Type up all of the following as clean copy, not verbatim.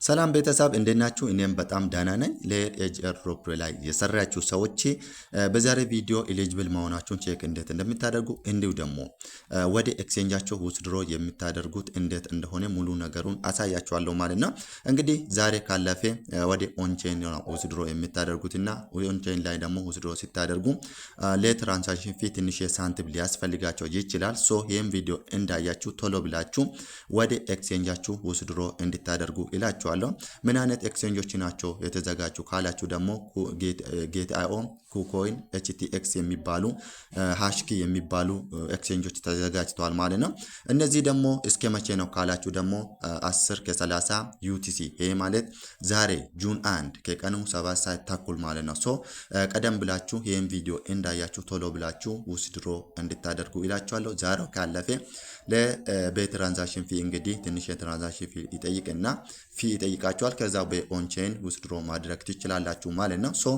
ሰላም ቤተሰብ እንዴት ናችሁ? እኔም በጣም ደህና ነኝ። ለኤጅ ኤርድሮፕ ላይ የሰራችሁ ሰዎች በዛሬ ቪዲዮ ኤሊጂብል መሆናችሁን ቼክ እንዴት እንደምታደርጉ እንዲሁ ደግሞ ወደ ኤክስቼንጃችሁ ውስድሮ የምታደርጉት እንዴት እንደሆነ ሙሉ ነገሩን አሳያችኋለሁ ማለት ነው። እንግዲህ ዛሬ ካለፈ ወደ ኦንቼን ነው ውስድሮ የምታደርጉትና ኦንቼን ላይ ደግሞ ውስድሮ ሲታደርጉ ለትራንዛክሽን ፊ ትንሽ የሳንቲም ሊያስፈልጋቸው ይችላል። ሶ ይህም ቪዲዮ እንዳያችሁ ቶሎ ብላችሁ ወደ ኤክስቼንጃችሁ ውስድሮ እንድታደርጉ ይላችኋል። ምን አይነት ኤክስቼንጆች ናቸው የተዘጋጁ ካላችሁ ደግሞ ጌት.አዮ፣ ኩኮይን፣ ኤችቲኤክስ የሚባሉ ሃሽኪ የሚባሉ ኤክስቼንጆች ተዘጋጅተዋል ማለት ነው። እነዚህ ደግሞ እስከ መቼ ነው ካላችሁ ደግሞ 10 ከ30 ዩቲሲ ይሄ ማለት ዛሬ ጁን 1 ከቀኑ 7 ሰዓት ተኩል ማለት ነው። ሶ ቀደም ብላችሁ ይሄን ቪዲዮ እንዳያችሁ ቶሎ ብላችሁ ውስድሮ እንድታደርጉ ይላችኋለሁ። ዛሬው ካለፈ ለቤትራንዛክሽን ፊ እንግዲህ ትንሽ የትራንዛክሽን ፊ ይጠይቅና ፊ ይጠይቃችኋል። ከዛ በኦንቼን ውስድሮ ማድረግ ትችላላችሁ ማለት ነው። ሶ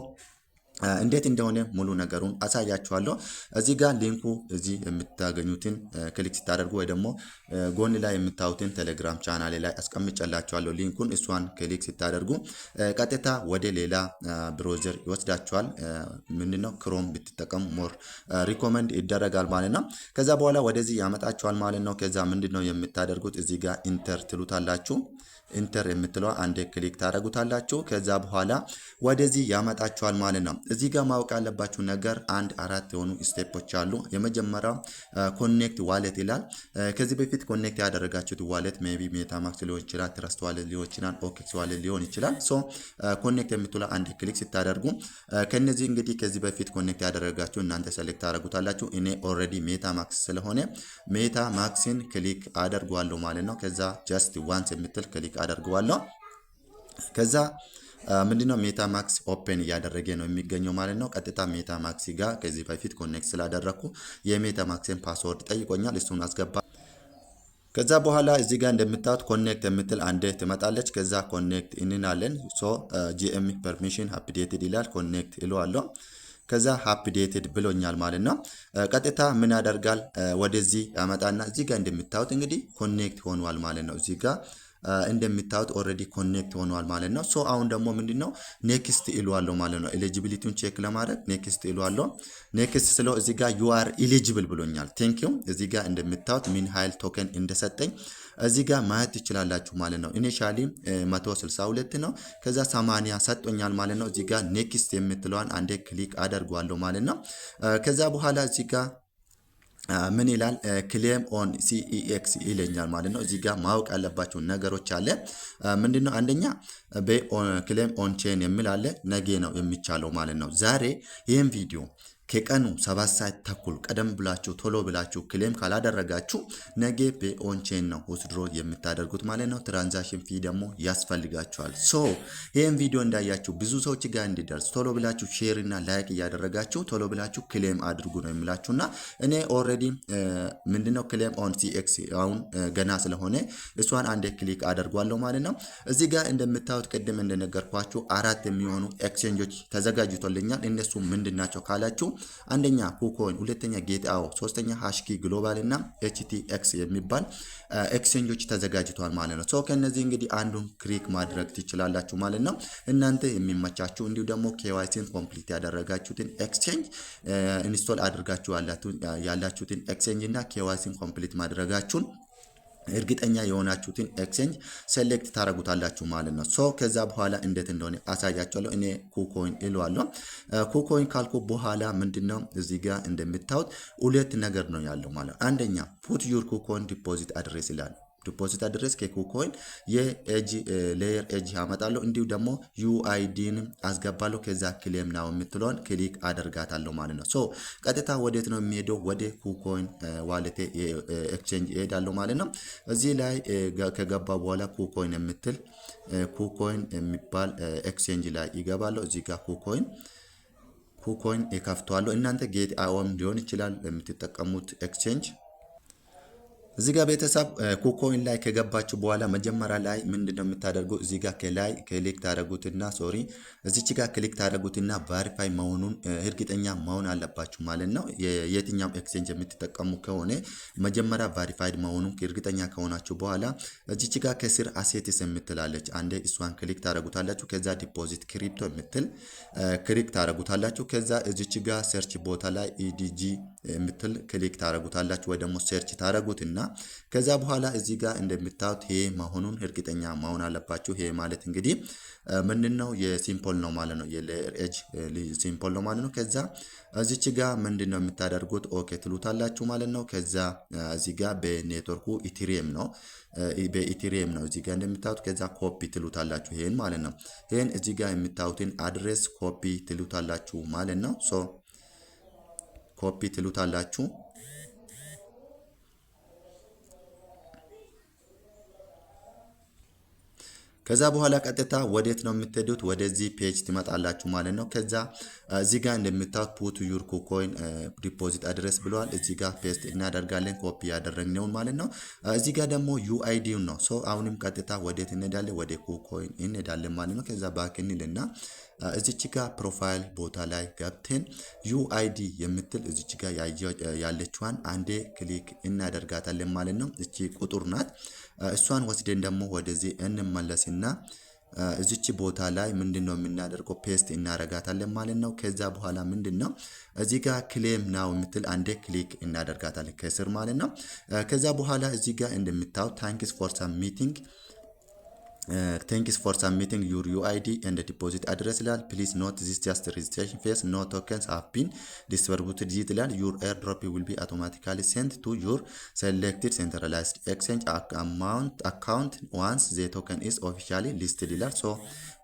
እንዴት እንደሆነ ሙሉ ነገሩን አሳያችኋለሁ። እዚህ ጋር ሊንኩ እዚህ የምታገኙትን ክሊክ ስታደርጉ ወይ ደግሞ ጎን ላይ የምታዩትን ቴሌግራም ቻናሌ ላይ አስቀምጬላችኋለሁ ሊንኩን። እሷን ክሊክ ስታደርጉ ቀጥታ ወደ ሌላ ብሮዘር ይወስዳችኋል። ምንድነው ክሮም ብትጠቀሙ ሞር ሪኮመንድ ይደረጋል ማለት ነው። ከዛ በኋላ ወደዚህ ያመጣችኋል ማለት ነው። ከዛ ምንድነው የምታደርጉት እዚህ ጋር ኢንተር ትሉታላችሁ። ኢንተር የምትለው አንድ ክሊክ ታደርጉታላችሁ። ከዛ በኋላ ወደዚህ ያመጣችኋል ማለት ነው። እዚህ ጋር ማወቅ ያለባችሁ ነገር አራት የሆኑ ስቴፖች አሉ። የመጀመሪያው ኮኔክት ዋሌት ይላል። ከዚህ በፊት ኮኔክት ያደረጋችሁት ዋሌት ሜቢ ሜታማክስ ሊሆን ይችላል፣ ትረስት ዋሌት ሊሆን ይችላል፣ ኦኬክስ ዋሌት ሊሆን ይችላል። ሶ ኮኔክት የምትለው አንድ ክሊክ ስታደርጉ ከነዚህ እንግዲህ ከዚህ በፊት ኮኔክት ያደረጋችሁ እናንተ ሴሌክት ታደርጉታላችሁ። እኔ ኦልሬዲ ሜታማክስ ስለሆነ ሜታማክስን ክሊክ አደርገዋለሁ ማለት ነው። ከዛ ጀስት ዋንስ የምትል ክሊክ አደርገዋለሁ። ከዛ ምንድነው ሜታማክስ ኦፕን እያደረገ ነው የሚገኘው ማለት ነው። ቀጥታ ሜታማክስ ጋር ከዚህ በፊት ኮኔክት ስላደረኩ የሜታማክስን ፓስወርድ ጠይቆኛል። እሱን አስገባ። ከዛ በኋላ እዚህ ጋር እንደምታዩት ኮኔክት የምትል አንዴ ትመጣለች። ከዛ ኮኔክት እንናለን። ሶ ጂኤም ፐርሚሽን አፕዴትድ ይላል። ኮኔክት እለዋለሁ። ከዛ አፕዴትድ ብሎኛል ማለት ነው። ቀጥታ ምን ያደርጋል ወደዚህ ያመጣና እዚህ ጋር እንደምታዩት እንግዲህ ኮኔክት ሆኗል ማለት ነው። እዚህ ጋር እንደምታዩት ኦልሬዲ ኮኔክት ሆኗል ማለት ነው። ሶ አሁን ደግሞ ምንድነው ኔክስት ኢሉዋለሁ ማለት ነው። ኤሊጂቢሊቲውን ቼክ ለማድረግ ኔክስት ኢሉዋለሁ። ኔክስት ስለው እዚህ ጋር ዩ አር ኤሊጂብል ብሎኛል። ቴንክ ዩ። እዚህ ጋር እንደምታዩት ምን ኃይል ቶከን እንደሰጠኝ እዚህ ጋር ማየት ትችላላችሁ ማለት ነው። ኢኒሻሊ 162 ነው። ከዛ 80 ሰጥቶኛል ማለት ነው። እዚህ ጋር ኔክስት የምትለዋን አንዴ ክሊክ አደርገዋለሁ ማለት ነው። ከዛ በኋላ እዚህ ጋር ምን ይላል ክሌም ኦን ሲኢኤክስ ይለኛል ማለት ነው። እዚህ ጋር ማወቅ ያለባቸው ነገሮች አለ። ምንድነው አንደኛ በክሌም ኦን ቼን የሚል አለ። ነገ ነው የሚቻለው ማለት ነው። ዛሬ ይህን ቪዲዮ ከቀኑ 7 ሰዓት ተኩል ቀደም ብላችሁ ቶሎ ብላችሁ ክሌም ካላደረጋችሁ ነገ በኦንቼን ነው ውስድሮ የምታደርጉት ማለት ነው። ትራንዛክሽን ፊ ደግሞ ያስፈልጋችኋል። ሶ ይህን ቪዲዮ እንዳያችሁ ብዙ ሰዎች ጋር እንዲደርስ ቶሎ ብላችሁ ሼር እና ላይክ እያደረጋችሁ ቶሎ ብላችሁ ክሌም አድርጉ ነው የሚላችሁና እኔ ኦልሬዲ ምንድነው ክሌም ኦን ሲኤክስ አሁን ገና ስለሆነ እሷን አንዴ ክሊክ አደርጓለሁ ማለት ነው። እዚህ ጋር እንደምታዩት ቅድም እንደነገርኳችሁ 4 የሚሆኑ ኤክስቼንጆች ተዘጋጅቶልኛል። እነሱ ምንድናቸው ካላችሁ አንደኛ ኩኮይን፣ ሁለተኛ ጌት.አዮ፣ ሶስተኛ ሃሽኪ ግሎባል እና ኤችቲኤክስ የሚባል ኤክስቼንጆች ተዘጋጅተዋል ማለት ነው። ሶ ከነዚህ እንግዲህ አንዱን ክሊክ ማድረግ ትችላላችሁ ማለት ነው። እናንተ የሚመቻችሁ እንዲሁ ደግሞ ኬዋይሲን ኮምፕሊት ያደረጋችሁትን ኤክስቼንጅ ኢንስቶል አድርጋችሁ ያላችሁትን ኤክስቼንጅ እና ኬዋይሲን ኮምፕሊት ማድረጋችሁን እርግጠኛ የሆናችሁትን ኤክስቼንጅ ሴሌክት ታደርጉታላችሁ ማለት ነው። ሶ ከዛ በኋላ እንዴት እንደሆነ አሳያችኋለሁ። እኔ ኩኮይን እለዋለሁ። ኩኮይን ካልኩ በኋላ ምንድነው እዚህ ጋር እንደምታዩት ሁለት ነገር ነው ያለው ማለት ነው። አንደኛ ፑት ዩር ኩኮይን ዲፖዚት አድሬስ ይላል። ዲፖዚት አድሬስ ከኩኮይን የኤጅ ሌየር ኤጅ ያመጣለሁ። እንዲሁ ደግሞ ዩአይዲን አስገባለሁ። ከዛ ክሌም ናው የምትለውን ክሊክ አደርጋታለሁ ማለት ነው። ሶ ቀጥታ ወዴት ነው የሚሄደው? ወደ ኩኮይን ዋሌት ኤክስቼንጅ እሄዳለሁ ማለት ነው። እዚህ ላይ ከገባ በኋላ ኩኮይን የምትል ኩኮይን የሚባል ኤክስቼንጅ ላይ ይገባለሁ። እዚህ ጋር ኩኮይን ይከፍተዋለሁ። እናንተ ጌት.አዮም ሊሆን ይችላል የምትጠቀሙት ኤክስቼንጅ እዚህ ጋር ቤተሰብ ኩኮይን ላይ ከገባችሁ በኋላ መጀመሪያ ላይ ምንድነው የምታደርጉ? እዚህ ጋር ከላይ ክሊክ ታደርጉትና እዚች ጋር ክሊክ ታደርጉትና ቫሪፋይ መሆኑን እርግጠኛ መሆን አለባችሁ ማለት ነው። የትኛውም ኤክስቼንጅ የምትጠቀሙ ከሆነ መጀመሪያ ቫሪፋይድ መሆኑን እርግጠኛ ከሆናችሁ በኋላ እዚች ጋር ከስር አሴትስ የምትላለች አንዴ እሷን ክሊክ ታደርጉታላችሁ። ከዛ ዲፖዚት ክሪፕቶ የምትል ክሊክ ታደርጉታላችሁ። ከዛ እዚች ጋር ሰርች ቦታ ላይ ኢዲጂ የምትል ክሊክ ታደርጉታላችሁ ወይ ደግሞ ሰርች ታደርጉትና ከዛ በኋላ እዚህ ጋር እንደምታዩት ይሄ መሆኑን እርግጠኛ መሆን አለባችሁ። ይሄ ማለት እንግዲህ ምንድነው የሲምፖል ነው ማለት ነው። የሌየር ኤጅ ሲምፖል ነው ማለት ነው። ከዛ እዚች ጋር ምንድነው የምታደርጉት? ኦኬ ትሉታላችሁ ማለት ነው። ከዛ እዚህ ጋር በኔትወርኩ ኢቲሪየም ነው በኢቲሪየም ነው እዚህ ጋር እንደምታዩት። ከዛ ኮፒ ትሉታላችሁ ይሄን ማለት ነው። ይሄን እዚህ ጋር የምታዩትን አድሬስ ኮፒ ትሉታላችሁ ማለት ነው። ኮፒ ትሉታላችሁ። ከዛ በኋላ ቀጥታ ወዴት ነው የምትሄዱት? ወደዚህ ፔጅ ትመጣላችሁ ማለት ነው። ከዛ እዚህ ጋር እንደምታዩት ፑት ዩር ኩኮይን ዲፖዚት አድሬስ ብለዋል። እዚህ ጋር ፔስት እናደርጋለን ኮፒ ያደረግነውን ማለት ነው። እዚህ ጋር ደግሞ ዩአይዲውን ነው። አሁንም ቀጥታ ወዴት እንሄዳለን? ወደ ኩኮይን እንሄዳለን ማለት ነው። ከዛ ባክ እንልና እዚች ጋር ፕሮፋይል ቦታ ላይ ገብተን ዩአይዲ የምትል እዚች ጋር ያለችዋን አንዴ ክሊክ እናደርጋታለን ማለት ነው። እቺ ቁጥር ናት። እሷን ወስደን ደግሞ ወደዚህ እንመለስና እዚች ቦታ ላይ ምንድነው የምናደርገው? ፔስት እናደርጋታለን ማለት ነው። ከዛ በኋላ ምንድነው እዚህ ጋር ክሌም ናው የምትል አንዴ ክሊክ እናደርጋታለን ከስር ማለት ነው። ከዛ በኋላ እዚህ ጋር እንደምታው ታንክስ ፎር ሰብሚቲንግ thanks for submitting your UID and the deposit address ይላል። please note this just registration phase no tokens have been distributed ይላል። your airdrop will be automatically sent to your selected centralized exchange account once the token is officially listed ይላል።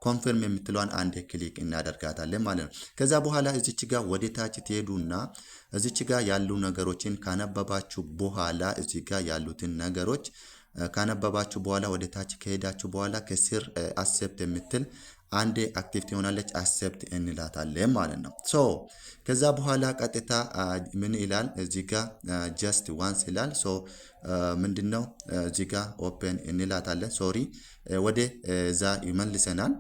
ኮንፈርም የምትለዋን አንድ ክሊክ እናደርጋታለን ማለት ነው። ከዛ በኋላ እዚች ጋር ወደ ታች ትሄዱና እዚች ጋር ያሉ ነገሮችን ካነበባችሁ በኋላ እዚህ ጋር ያሉትን ነገሮች ካነበባችሁ በኋላ ወደ ታች ከሄዳችሁ በኋላ ከስር አክሴፕት የምትል አንዴ አክቲቭ ትሆናለች። አክሴፕት እንላታለን ማለት ነው። ከዛ በኋላ ቀጥታ ምን ይላል እዚህ ጋር ጀስት ዋንስ ይላል። ምንድነው እዚህ ጋር ኦፕን እንላታለን። ወደ ዛ ይመልሰናል።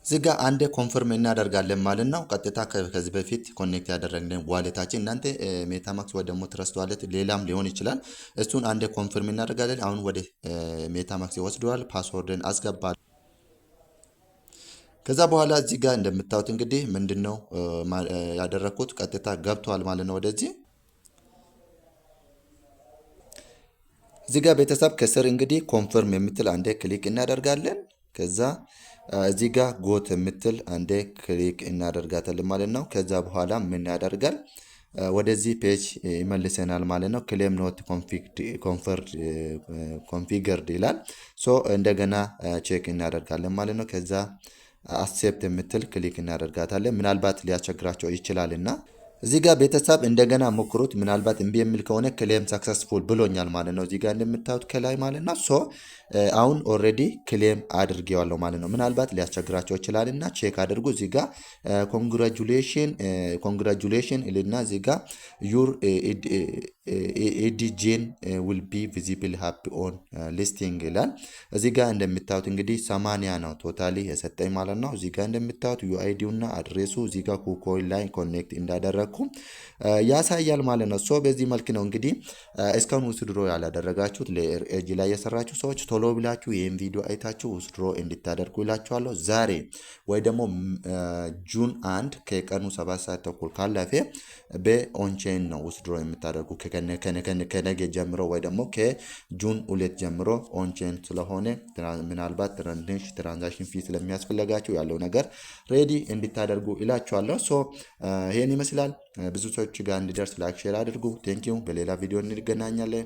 እዚህ ጋር አንዴ ኮንፈርም እናደርጋለን ማለት ነው። ቀጥታ ከዚህ በፊት ኮኔክት ያደረግን ዋሌታችን እናንተ ሜታማክስ ወይ ደግሞ ትረስት ዋሌት ሌላም ሊሆን ይችላል። እሱን አንዴ ኮንፈርም እናደርጋለን። አሁን ወደ ሜታማክስ ይወስደዋል። ፓስወርድን አስገባል። ከዛ በኋላ እዚህ ጋር እንደምታዩት እንግዲህ ምንድነው ያደረኩት ቀጥታ ገብቷል ማለት ነው። ወደዚህ እዚህ ጋር ቤተሰብ ከስር እንግዲህ ኮንፈርም የምትል አንዴ ክሊክ እናደርጋለን። ከዛ እዚህ ጋር ጎት የምትል አንዴ ክሊክ እናደርጋታለን ማለት ነው። ከዛ በኋላ ምን ያደርጋል ወደዚህ ፔጅ ይመልሰናል ማለት ነው። ክሌም ኖት ኮንፊገርድ ይላል። እንደገና ቼክ እናደርጋለን ማለት ነው። ከዛ አክሴፕት የምትል ክሊክ እናደርጋታለን። ምናልባት ሊያስቸግራቸው ይችላልና እዚህ ጋር ቤተሰብ እንደገና ሞክሩት። ምናልባት እምቢ የሚል ከሆነ ክሌም ሰክሰስፉል ብሎኛል ማለት ነው። እዚህ ጋር እንደምታዩት ከላይ ማለት ነው። አሁን ኦልሬዲ ክሌም አድርጌዋለሁ ማለት ነው። ምናልባት ሊያስቸግራቸው ይችላል እና ቼክ አድርጉ። እዚህ ጋር ኮንግራጁሌሽን እልና እዚህ ጋር ዩር ኤዲጄን ዊል ቢ ቪዚብል ሃፒ ኦን ሊስቲንግ ይላል። እዚህ ጋር እንደምታዩት እንግዲህ 80 ነው ቶታሊ የሰጠኝ ማለት ነው። እዚህ ጋር እንደምታዩት ዩአይዲው እና አድሬሱ እዚህ ጋር ኩኮይን ላይ ኮኔክት እንዳደረግኩ ያሳያል ማለት ነው። በዚህ መልክ ነው እንግዲህ እስካሁን ውስድሮ ያላደረጋችሁት ሌየር ኤጅ ላይ የሰራችሁ ሰዎች ቶሎ ብላችሁ ይህን ቪዲዮ አይታችሁ ውስድሮ እንድታደርጉ ይላችኋለሁ። ዛሬ ወይ ደግሞ ጁን 1 ከቀኑ 7 ሰዓት ተኩል ካለፈ በኦንቼን ነው ውስድሮ የምታደርጉ ከነገ ጀምሮ ወይ ደግሞ ከጁን 2 ጀምሮ ኦንቼን ስለሆነ ምናልባት ትራንዛክሽን ፊ ስለሚያስፈልጋችሁ ያለው ነገር ሬዲ እንድታደርጉ ይላችኋለሁ። ይሄን ይመስላል። ብዙ ሰዎች ጋር እንዲደርስ ላይክ ሼር አድርጉ። ቴንኪው። በሌላ ቪዲዮ እንገናኛለን።